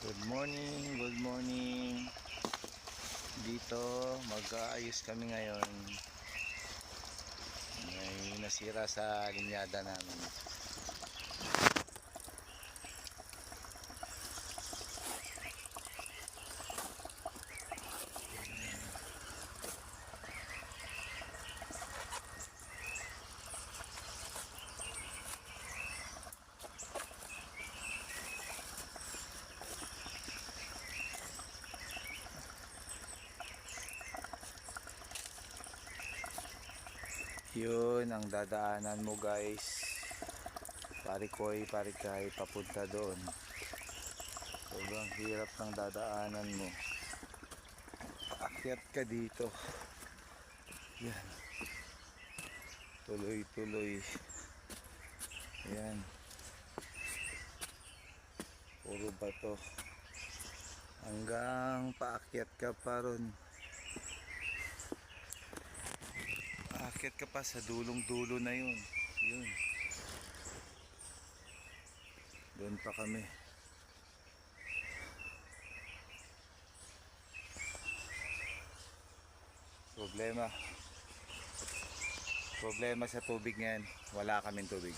Good morning, good morning. Dito mag-aayos kami ngayon. May nasira sa linyada namin. Yun ang dadaanan mo guys, Parikoy, Parikay, papunta doon. Sobrang hirap ng dadaanan mo. Akyat ka dito. Yan, tuloy tuloy. Yan, puro bato hanggang paakyat ka pa ron. Aakyat ka pa sa dulong-dulo na yun. Yun. Doon pa kami. Problema sa tubig ngayon. Wala kaming tubig.